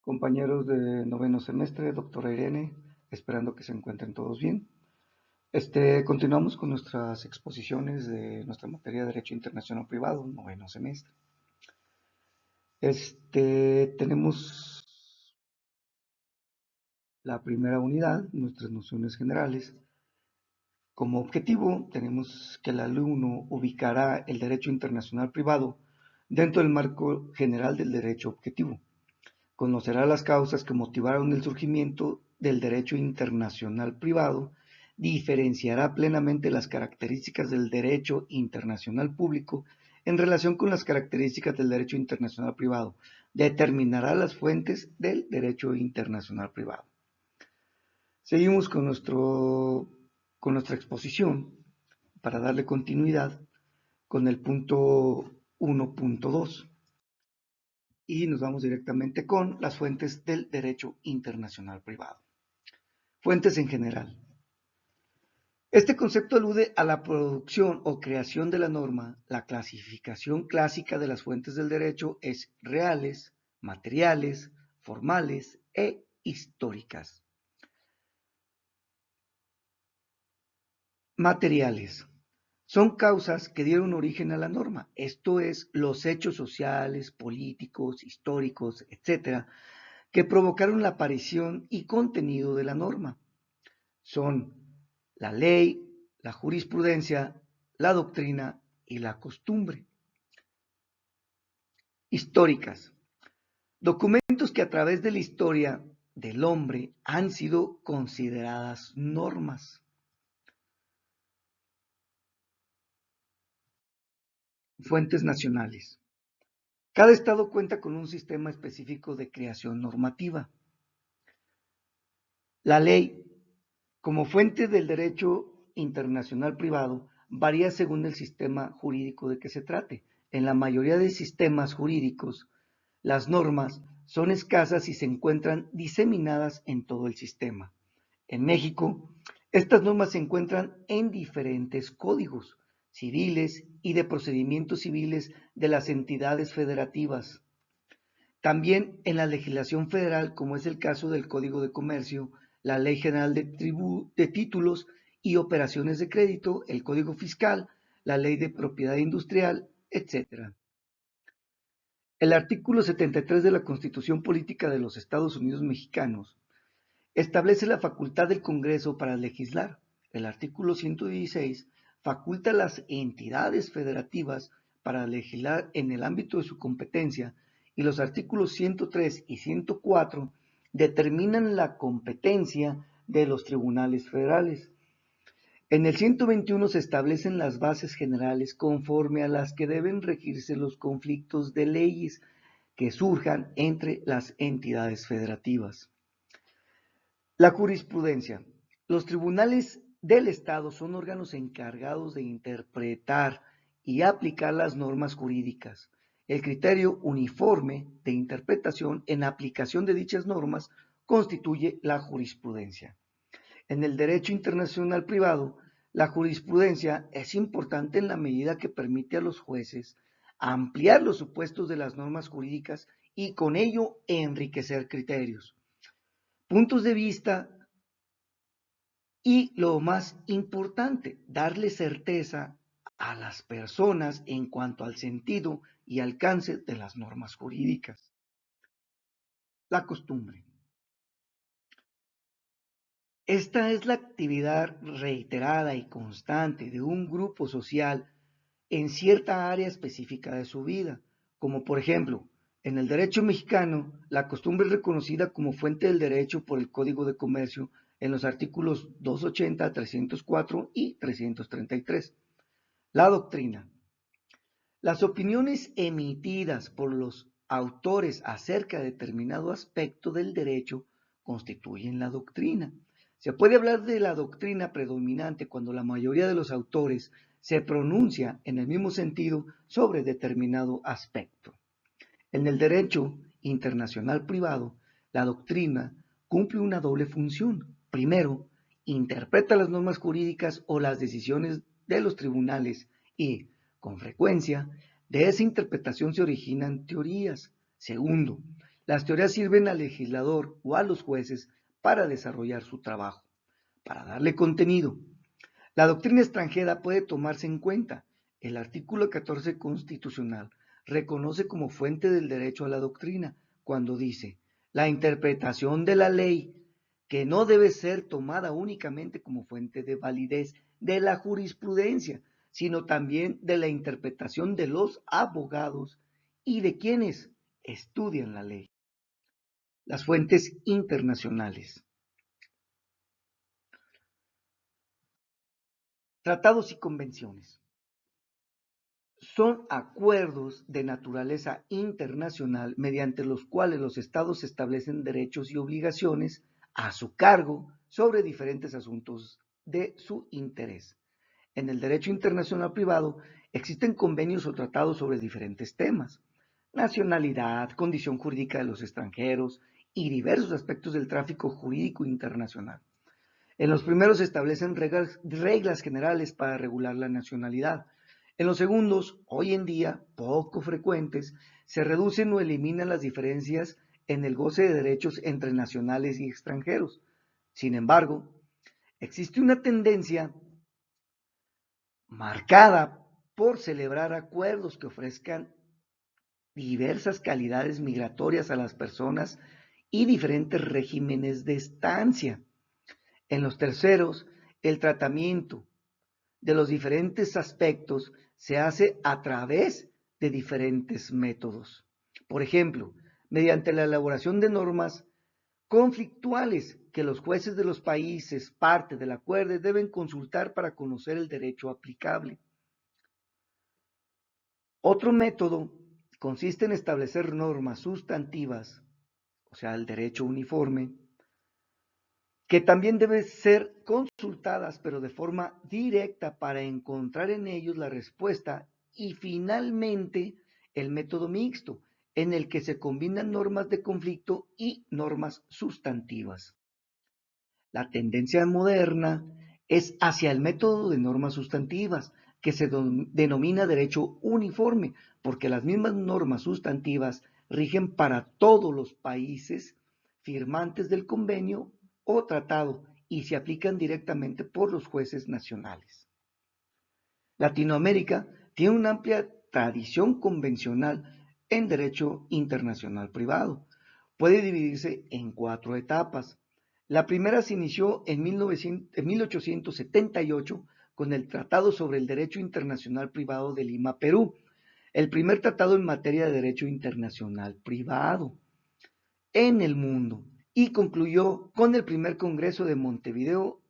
Compañeros de noveno semestre, doctora Irene, esperando que se encuentren todos bien. Continuamos con nuestras exposiciones de nuestra materia de Derecho Internacional Privado, noveno semestre. Tenemos la primera unidad, nuestras nociones generales. Como objetivo, tenemos que el alumno ubicará el derecho internacional privado dentro del marco general del derecho objetivo. Conocerá las causas que motivaron el surgimiento del derecho internacional privado, diferenciará plenamente las características del derecho internacional público en relación con las características del derecho internacional privado, determinará las fuentes del derecho internacional privado. Seguimos con nuestra exposición para darle continuidad con el punto 1.2. Y nos vamos directamente con las fuentes del derecho internacional privado. Fuentes en general. Este concepto alude a la producción o creación de la norma. La clasificación clásica de las fuentes del derecho es reales, materiales, formales e históricas. Materiales. Son causas que dieron origen a la norma, esto es, los hechos sociales, políticos, históricos, etc., que provocaron la aparición y contenido de la norma. Son la ley, la jurisprudencia, la doctrina y la costumbre. Históricas. Documentos que a través de la historia del hombre han sido consideradas normas. Fuentes nacionales. Cada estado cuenta con un sistema específico de creación normativa. La ley, como fuente del derecho internacional privado, varía según el sistema jurídico de que se trate. En la mayoría de sistemas jurídicos, las normas son escasas y se encuentran diseminadas en todo el sistema. En México, estas normas se encuentran en diferentes códigos civiles y de procedimientos civiles de las entidades federativas. También en la legislación federal, como es el caso del Código de Comercio, la Ley General de Títulos y Operaciones de Crédito, el Código Fiscal, la Ley de Propiedad Industrial, etc. El artículo 73 de la Constitución Política de los Estados Unidos Mexicanos establece la facultad del Congreso para legislar. El artículo 116 faculta a las entidades federativas para legislar en el ámbito de su competencia y los artículos 103 y 104 determinan la competencia de los tribunales federales. En el 121 se establecen las bases generales conforme a las que deben regirse los conflictos de leyes que surjan entre las entidades federativas. La jurisprudencia. Los tribunales del Estado son órganos encargados de interpretar y aplicar las normas jurídicas. El criterio uniforme de interpretación en aplicación de dichas normas constituye la jurisprudencia. En el derecho internacional privado, la jurisprudencia es importante en la medida que permite a los jueces ampliar los supuestos de las normas jurídicas y con ello enriquecer criterios, puntos de vista y, lo más importante, darle certeza a las personas en cuanto al sentido y alcance de las normas jurídicas. La costumbre. Esta es la actividad reiterada y constante de un grupo social en cierta área específica de su vida, como por ejemplo, en el derecho mexicano, la costumbre es reconocida como fuente del derecho por el Código de Comercio en los artículos 280, 304 y 333. La doctrina. Las opiniones emitidas por los autores acerca de determinado aspecto del derecho constituyen la doctrina. Se puede hablar de la doctrina predominante cuando la mayoría de los autores se pronuncia en el mismo sentido sobre determinado aspecto. En el derecho internacional privado, la doctrina cumple una doble función. Primero, interpreta las normas jurídicas o las decisiones de los tribunales y, con frecuencia, de esa interpretación se originan teorías. Segundo, Las teorías sirven al legislador o a los jueces para desarrollar su trabajo, para darle contenido. La doctrina extranjera puede tomarse en cuenta. El artículo 14 constitucional reconoce como fuente del derecho a la doctrina cuando dice: la interpretación de la ley, que no debe ser tomada únicamente como fuente de validez de la jurisprudencia, sino también de la interpretación de los abogados y de quienes estudian la ley. Las fuentes internacionales. Tratados y convenciones. Son acuerdos de naturaleza internacional mediante los cuales los estados establecen derechos y obligaciones a su cargo sobre diferentes asuntos de su interés. En el derecho internacional privado existen convenios o tratados sobre diferentes temas: nacionalidad, condición jurídica de los extranjeros y diversos aspectos del tráfico jurídico internacional. En los primeros se establecen reglas generales para regular la nacionalidad. En los segundos, hoy en día poco frecuentes, se reducen o eliminan las diferencias en el goce de derechos entre nacionales y extranjeros. Sin embargo, existe una tendencia marcada por celebrar acuerdos que ofrezcan diversas calidades migratorias a las personas y diferentes regímenes de estancia. En los terceros, el tratamiento de los diferentes aspectos se hace a través de diferentes métodos. Por ejemplo, mediante la elaboración de normas conflictuales que los jueces de los países parte del acuerdo deben consultar para conocer el derecho aplicable. Otro método consiste en establecer normas sustantivas, o sea, el derecho uniforme, que también deben ser consultadas, pero de forma directa, para encontrar en ellos la respuesta. Y finalmente, el método mixto, en el que se combinan normas de conflicto y normas sustantivas. La tendencia moderna es hacia el método de normas sustantivas, que se denomina derecho uniforme, porque las mismas normas sustantivas rigen para todos los países firmantes del convenio o tratado y se aplican directamente por los jueces nacionales. Latinoamérica tiene una amplia tradición convencional en derecho internacional privado. Puede dividirse en 4 etapas. La primera se inició en 1878 con el Tratado sobre el Derecho Internacional Privado de Lima, Perú, el primer tratado en materia de derecho internacional privado en el mundo, y concluyó con el primer Congreso de Montevideo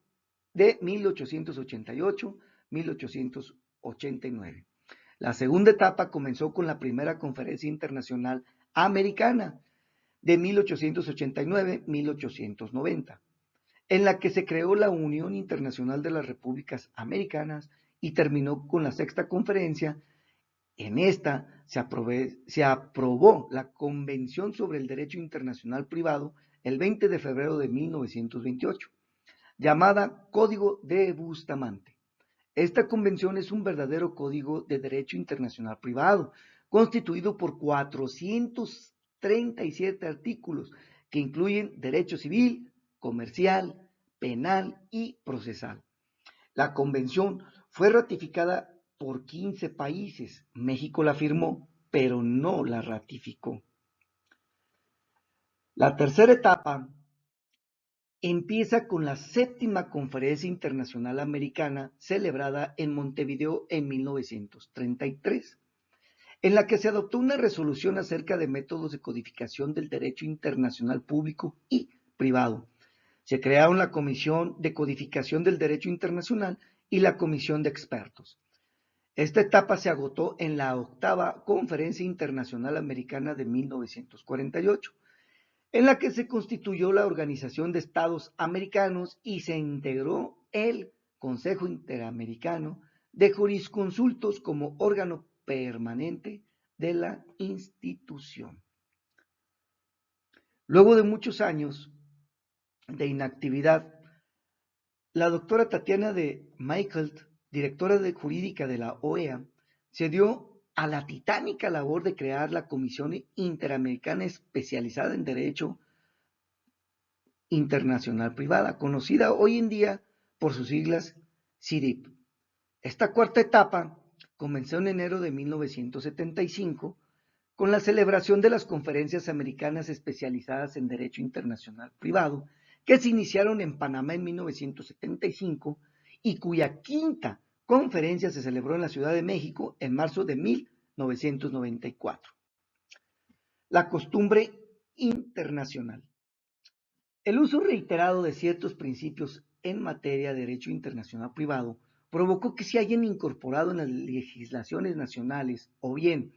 de 1888-1889. La segunda etapa comenzó con la primera Conferencia Internacional Americana de 1889-1890, en la que se creó la Unión Internacional de las Repúblicas Americanas, y terminó con la sexta conferencia. En esta se aprobó la Convención sobre el Derecho Internacional Privado el 20 de febrero de 1928, llamada Código de Bustamante. Esta convención es un verdadero código de derecho internacional privado, constituido por 437 artículos que incluyen derecho civil, comercial, penal y procesal. La convención fue ratificada por 15 países. México la firmó, pero no la ratificó. La tercera etapa empieza con la séptima Conferencia Internacional Americana celebrada en Montevideo en 1933, en la que se adoptó una resolución acerca de métodos de codificación del derecho internacional público y privado. Se crearon la Comisión de Codificación del Derecho Internacional y la Comisión de Expertos. Esta etapa se agotó en la octava Conferencia Internacional Americana de 1948, en la que se constituyó la Organización de Estados Americanos y se integró el Consejo Interamericano de Jurisconsultos como órgano permanente de la institución. Luego de muchos años de inactividad, la doctora Tatiana de Michelt, directora jurídica de la OEA, se dio a la titánica labor de crear la Comisión Interamericana Especializada en Derecho Internacional Privada, conocida hoy en día por sus siglas CIDIP. Esta cuarta etapa comenzó en enero de 1975 con la celebración de las conferencias americanas especializadas en Derecho Internacional Privado, que se iniciaron en Panamá en 1975 y cuya quinta conferencia se celebró en la Ciudad de México en marzo de 1994. La costumbre internacional. El uso reiterado de ciertos principios en materia de derecho internacional privado provocó que se hayan incorporado en las legislaciones nacionales o bien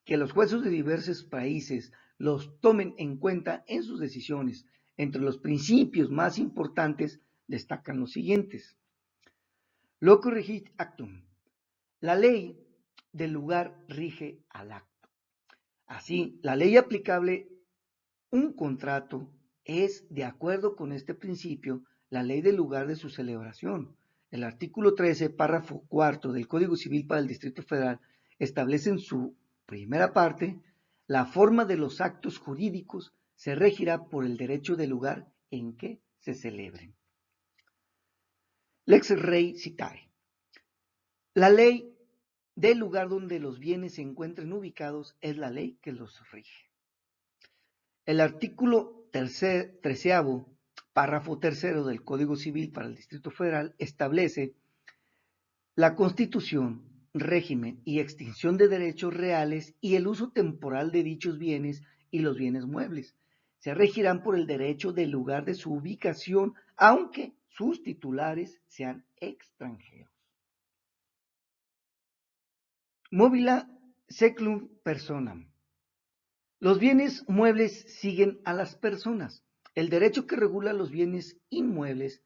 que los jueces de diversos países los tomen en cuenta en sus decisiones. Entre los principios más importantes destacan los siguientes. Loco regit actum. La ley del lugar rige al acto. Así, la ley aplicable un contrato es, de acuerdo con este principio, la ley del lugar de su celebración. El artículo 13, párrafo cuarto del Código Civil para el Distrito Federal establece en su primera parte la forma de los actos jurídicos se regirá por el derecho del lugar en que se celebren. Lex rei citae. La ley del lugar donde los bienes se encuentren ubicados es la ley que los rige. El artículo treceavo, párrafo tercero del Código Civil para el Distrito Federal establece la constitución, régimen y extinción de derechos reales y el uso temporal de dichos bienes y los bienes muebles. Se regirán por el derecho del lugar de su ubicación, aunque sus titulares sean extranjeros. Movila seclum personam. Los bienes muebles siguen a las personas. El derecho que regula los bienes inmuebles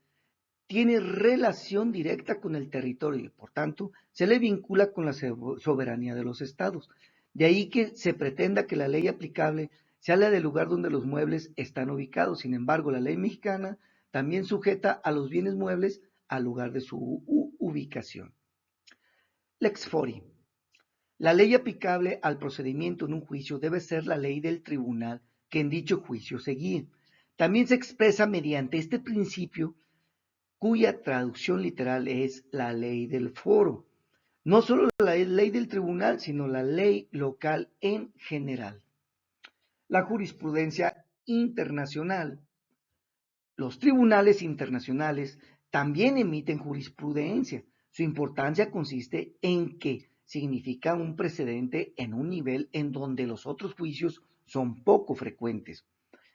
tiene relación directa con el territorio y, por tanto, se le vincula con la soberanía de los estados. De ahí que se pretenda que la ley aplicable sea la del lugar donde los muebles están ubicados. Sin embargo, la ley mexicana también sujeta a los bienes muebles al lugar de su ubicación. Lex fori. La ley aplicable al procedimiento en un juicio debe ser la ley del tribunal que en dicho juicio se guíe. También se expresa mediante este principio, cuya traducción literal es la ley del foro. No solo la ley del tribunal, sino la ley local en general. La jurisprudencia internacional. Los tribunales internacionales también emiten jurisprudencia. Su importancia consiste en que significa un precedente en un nivel en donde los otros juicios son poco frecuentes.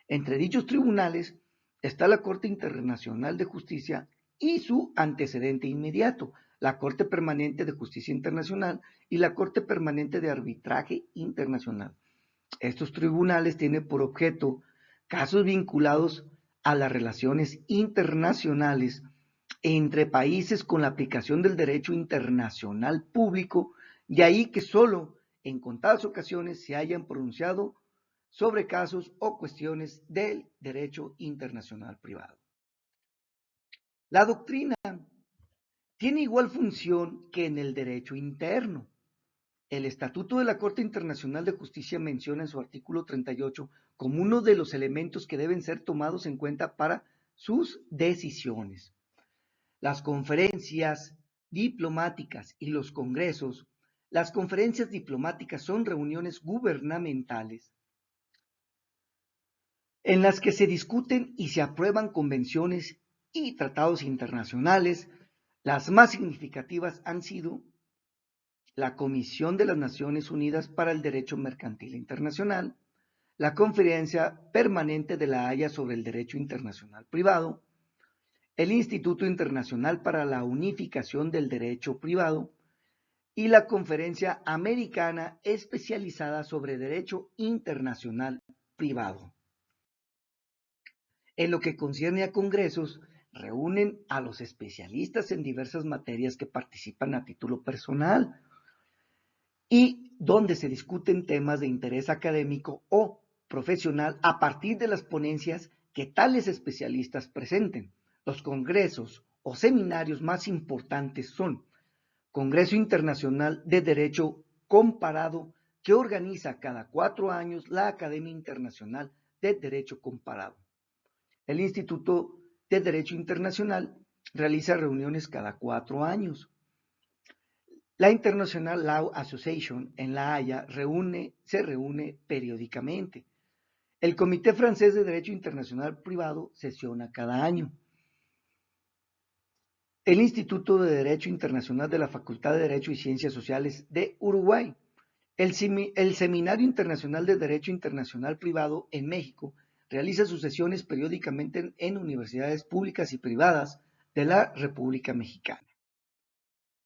Entre dichos tribunales está la Corte Internacional de Justicia y su antecedente inmediato, la Corte Permanente de Justicia Internacional y la Corte Permanente de Arbitraje Internacional. Estos tribunales tienen por objeto casos vinculados a las relaciones internacionales entre países con la aplicación del derecho internacional público, de ahí que solo en contadas ocasiones se hayan pronunciado sobre casos o cuestiones del derecho internacional privado. La doctrina tiene igual función que en el derecho interno. El Estatuto de la Corte Internacional de Justicia menciona en su artículo 38 como uno de los elementos que deben ser tomados en cuenta para sus decisiones. Las conferencias diplomáticas y los congresos. Las conferencias diplomáticas son reuniones gubernamentales en las que se discuten y se aprueban convenciones y tratados internacionales. Las más significativas han sido la Comisión de las Naciones Unidas para el Derecho Mercantil Internacional, la Conferencia Permanente de la Haya sobre el Derecho Internacional Privado, el Instituto Internacional para la Unificación del Derecho Privado y la Conferencia Americana Especializada sobre Derecho Internacional Privado. En lo que concierne a congresos, reúnen a los especialistas en diversas materias que participan a título personal y donde se discuten temas de interés académico o profesional a partir de las ponencias que tales especialistas presenten. Los congresos o seminarios más importantes son Congreso Internacional de Derecho comparado que organiza cada 4 años la Academia Internacional de Derecho Comparado. El Instituto de Derecho Internacional realiza reuniones cada 4 años. La International Law Association en La Haya se reúne periódicamente. El Comité Francés de Derecho Internacional Privado sesiona cada año. El Instituto de Derecho Internacional de la Facultad de Derecho y Ciencias Sociales de Uruguay. El Seminario Internacional de Derecho Internacional Privado en México realiza sus sesiones periódicamente en universidades públicas y privadas de la República Mexicana.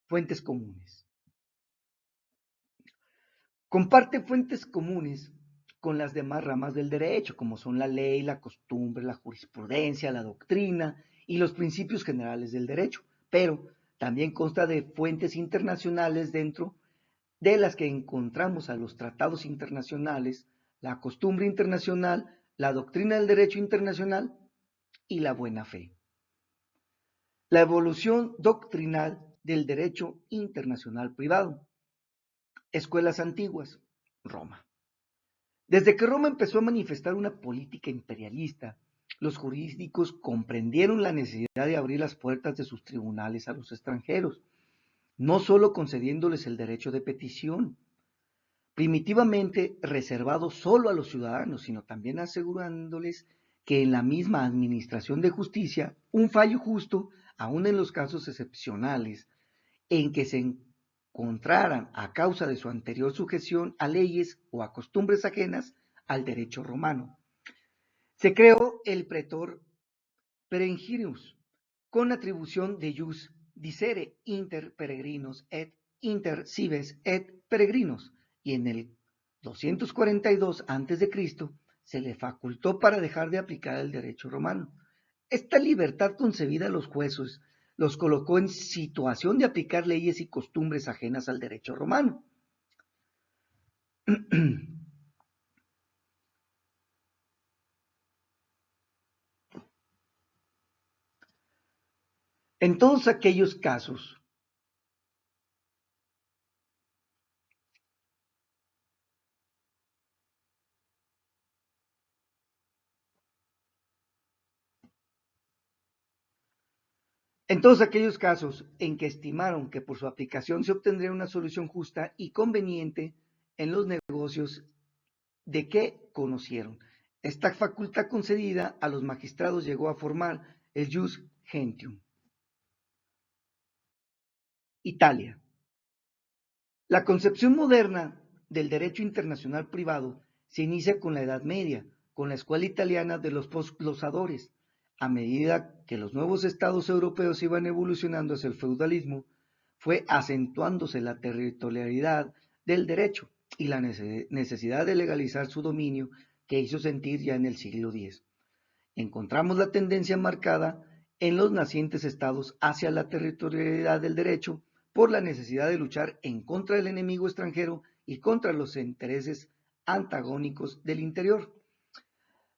Fuentes comunes. Comparte fuentes comunes con las demás ramas del derecho, como son la ley, la costumbre, la jurisprudencia, la doctrina y los principios generales del derecho, pero también consta de fuentes internacionales dentro de las que encontramos a los tratados internacionales, la costumbre internacional, la doctrina del derecho internacional y la buena fe. La evolución doctrinal del derecho internacional privado. Escuelas antiguas. Roma. Desde que Roma empezó a manifestar una política imperialista, los jurídicos comprendieron la necesidad de abrir las puertas de sus tribunales a los extranjeros, no solo concediéndoles el derecho de petición, primitivamente reservado solo a los ciudadanos, sino también asegurándoles que en la misma administración de justicia, un fallo justo, aun en los casos excepcionales, en que se encontraran a causa de su anterior sujeción a leyes o a costumbres ajenas al derecho romano. Se creó el pretor peregrinus, con atribución de jus dicere inter peregrinos et inter cives et peregrinos, y en el 242 a.C. se le facultó para dejar de aplicar el derecho romano. Esta libertad concedida a los jueces los colocó en situación de aplicar leyes y costumbres ajenas al derecho romano. En todos aquellos casos en que estimaron que por su aplicación se obtendría una solución justa y conveniente en los negocios de que conocieron. Esta facultad concedida a los magistrados llegó a formar el jus gentium. Italia. La concepción moderna del derecho internacional privado se inicia con la Edad Media, con la escuela italiana de los posglosadores. A medida que los nuevos estados europeos iban evolucionando hacia el feudalismo, fue acentuándose la territorialidad del derecho y la necesidad de legalizar su dominio que hizo sentir ya en el siglo X. Encontramos la tendencia marcada en los nacientes estados hacia la territorialidad del derecho por la necesidad de luchar en contra del enemigo extranjero y contra los intereses antagónicos del interior.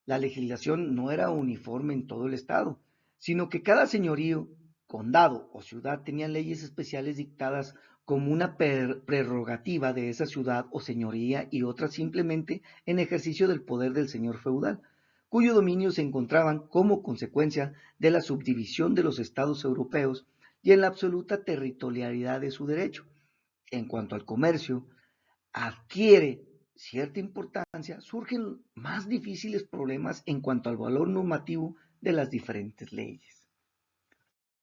La legislación no era uniforme en todo el estado, sino que cada señorío, condado o ciudad tenía leyes especiales dictadas como una prerrogativa de esa ciudad o señoría y otras simplemente en ejercicio del poder del señor feudal, cuyo dominio se encontraban como consecuencia de la subdivisión de los estados europeos y en la absoluta territorialidad de su derecho. En cuanto al comercio, adquiere cierta importancia, surgen más difíciles problemas en cuanto al valor normativo de las diferentes leyes.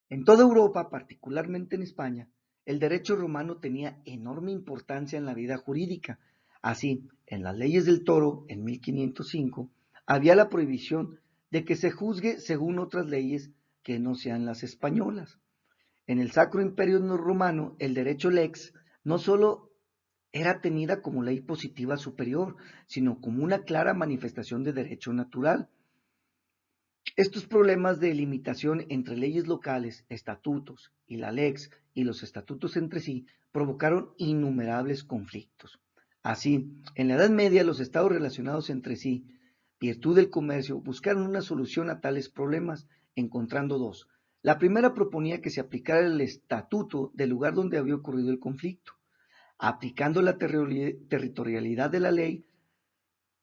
En toda Europa, particularmente en España, el derecho romano tenía enorme importancia en la vida jurídica. Así, en las leyes del Toro, en 1505, había la prohibición de que se juzgue según otras leyes que no sean las españolas. En el Sacro Imperio Romano, el derecho lex no solo era tenida como ley positiva superior, sino como una clara manifestación de derecho natural. Estos problemas de limitación entre leyes locales, estatutos y la lex y los estatutos entre sí provocaron innumerables conflictos. Así, en la Edad Media los estados relacionados entre sí, virtud del comercio, buscaron una solución a tales problemas, encontrando dos. La primera proponía que se aplicara el estatuto del lugar donde había ocurrido el conflicto. aplicando la territorialidad de la ley.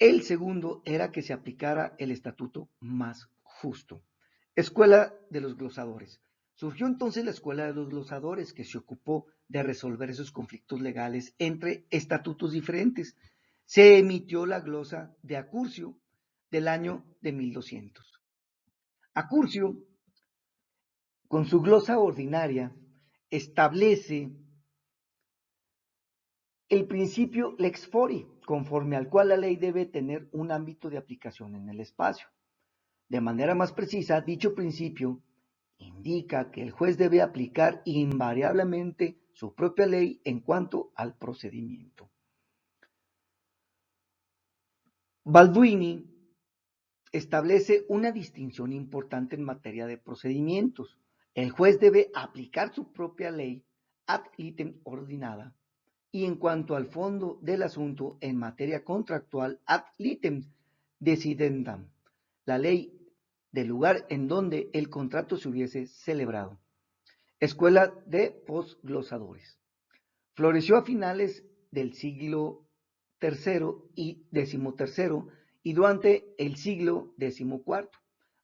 El segundo era que se aplicara el estatuto más justo. Escuela de los glosadores. Surgió entonces la Escuela de los Glosadores, que se ocupó de resolver esos conflictos legales entre estatutos diferentes. Se emitió la glosa de Acurcio del año de 1200. Acurcio, con su glosa ordinaria, establece el principio lex fori, conforme al cual la ley debe tener un ámbito de aplicación en el espacio. De manera más precisa, dicho principio indica que el juez debe aplicar invariablemente su propia ley en cuanto al procedimiento. Balduini establece una distinción importante en materia de procedimientos. El juez debe aplicar su propia ley ad litem ordinada y en cuanto al fondo del asunto en materia contractual ad litem decidendam, la ley del lugar en donde el contrato se hubiese celebrado. Escuela de posglosadores. Floreció a finales del siglo III y XIII y durante el siglo XIV.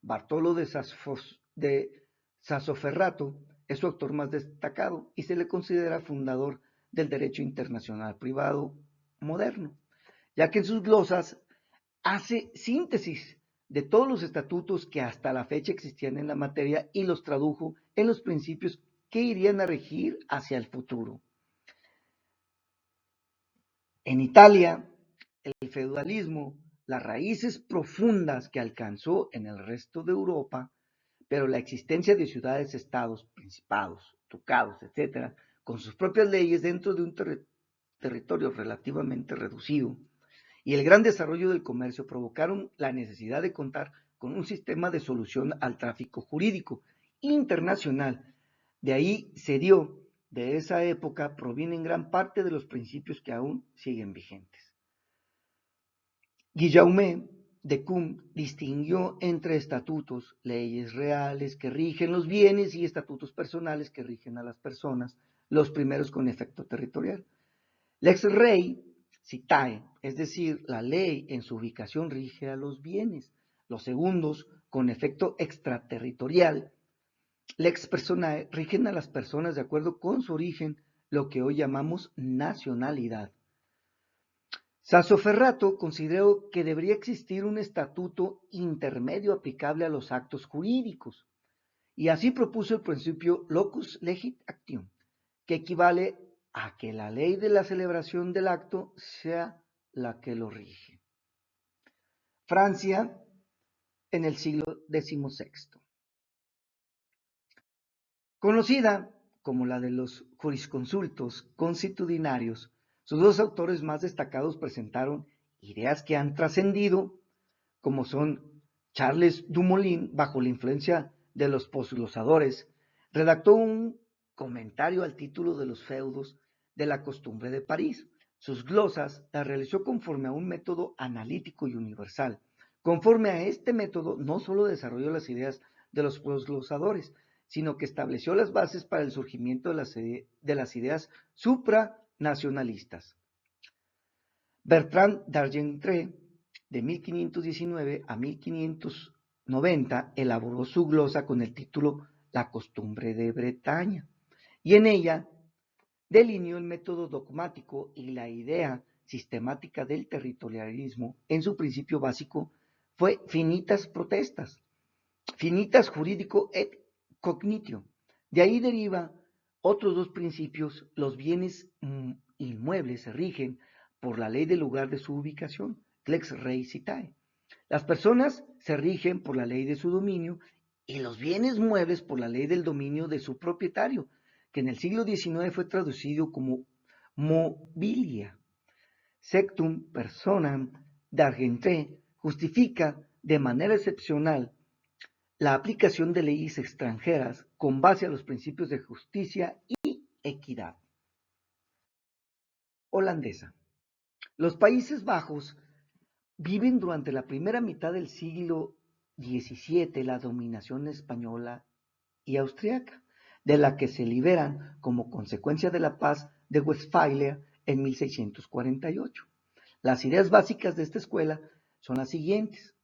Bartolo de Sassoferrato es su autor más destacado y se le considera fundador del derecho internacional privado moderno, ya que en sus glosas hace síntesis de todos los estatutos que hasta la fecha existían en la materia y los tradujo en los principios que irían a regir hacia el futuro. En Italia, el feudalismo, las raíces profundas que alcanzó en el resto de Europa, pero la existencia de ciudades, estados, principados, ducados, etc., con sus propias leyes dentro de un territorio relativamente reducido, y el gran desarrollo del comercio provocaron la necesidad de contar con un sistema de solución al tráfico jurídico internacional. De ahí se dio, de esa época provienen gran parte de los principios que aún siguen vigentes. Guillaume de Cum distinguió entre estatutos, leyes reales que rigen los bienes y estatutos personales que rigen a las personas, los primeros con efecto territorial. Lex rei citae, es decir, la ley en su ubicación rige a los bienes. Los segundos, con efecto extraterritorial, lex personae, rigen a las personas de acuerdo con su origen, lo que hoy llamamos nacionalidad. Sassoferrato consideró que debería existir un estatuto intermedio aplicable a los actos jurídicos, y así propuso el principio locus legit actium, que equivale a que la ley de la celebración del acto sea la que lo rige. Francia en el siglo XVI. Conocida como la de los jurisconsultos constitucionarios, sus dos autores más destacados presentaron ideas que han trascendido, como son Charles Dumoulin, bajo la influencia de los posglosadores, redactó un comentario al título de los feudos de la costumbre de París. Sus glosas las realizó conforme a un método analítico y universal. Conforme a este método, no solo desarrolló las ideas de los posglosadores, sino que estableció las bases para el surgimiento de las ideas supranacionalistas. Bertrand d'Argentré, de 1519 a 1590, elaboró su glosa con el título La costumbre de Bretaña, y en ella delineó el método dogmático y la idea sistemática del territorialismo. En su principio básico fue finitas protestas, finitas jurídico et cognitio. De ahí deriva otros dos principios: los bienes inmuebles se rigen por la ley del lugar de su ubicación, lex rei citae. Las personas se rigen por la ley de su dominio y los bienes muebles por la ley del dominio de su propietario, que en el siglo XIX fue traducido como mobilia. Sectum personam d'Argentré justifica de manera excepcional la aplicación de leyes extranjeras con base a los principios de justicia y equidad. Holandesa. Los Países Bajos viven durante la primera mitad del siglo XVII la dominación española y austriaca, de la que se liberan como consecuencia de la paz de Westfalia en 1648. Las ideas básicas de esta escuela son las siguientes.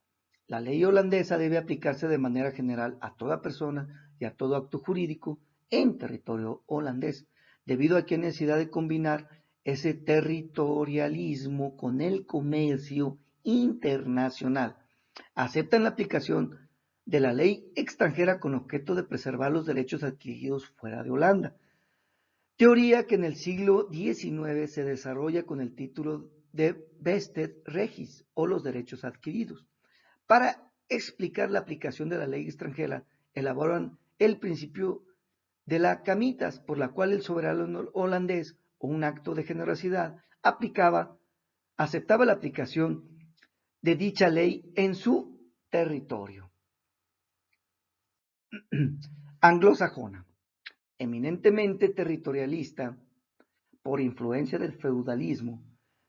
La ley holandesa debe aplicarse de manera general a toda persona y a todo acto jurídico en territorio holandés, debido a que hay necesidad de combinar ese territorialismo con el comercio internacional. Aceptan la aplicación de la ley extranjera con objeto de preservar los derechos adquiridos fuera de Holanda. Teoría que en el siglo XIX se desarrolla con el título de Vested Regis o los derechos adquiridos. Para explicar la aplicación de la ley extranjera, elaboran el principio de la camitas, por la cual el soberano holandés, o un acto de generosidad, aceptaba la aplicación de dicha ley en su territorio. Anglosajona, eminentemente territorialista, por influencia del feudalismo,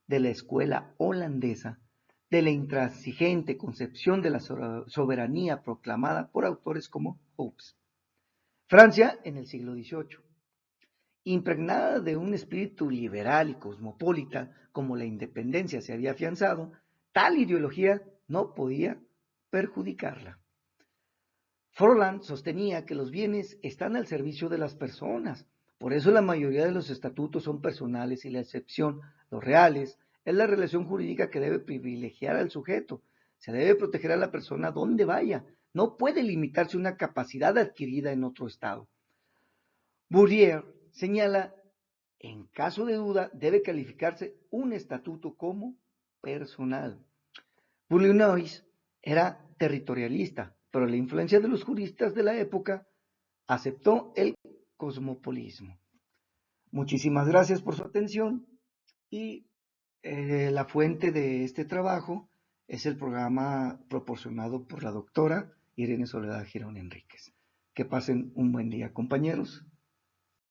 de la escuela holandesa, de la intransigente concepción de la soberanía proclamada por autores como Hobbes. Francia en el siglo XVIII, impregnada de un espíritu liberal y cosmopolita, como la independencia se había afianzado, tal ideología no podía perjudicarla. Froland sostenía que los bienes están al servicio de las personas, por eso la mayoría de los estatutos son personales y la excepción, los reales, es la relación jurídica que debe privilegiar al sujeto. Se debe proteger a la persona donde vaya, no puede limitarse una capacidad adquirida en otro estado. Bourdieu señala, en caso de duda, debe calificarse un estatuto como personal. Bourdieu era territorialista, pero la influencia de los juristas de la época aceptó el cosmopolismo. Muchísimas gracias por su atención y la fuente de este trabajo es el programa proporcionado por la doctora Irene Soledad Girón Enríquez. Que pasen un buen día, compañeros.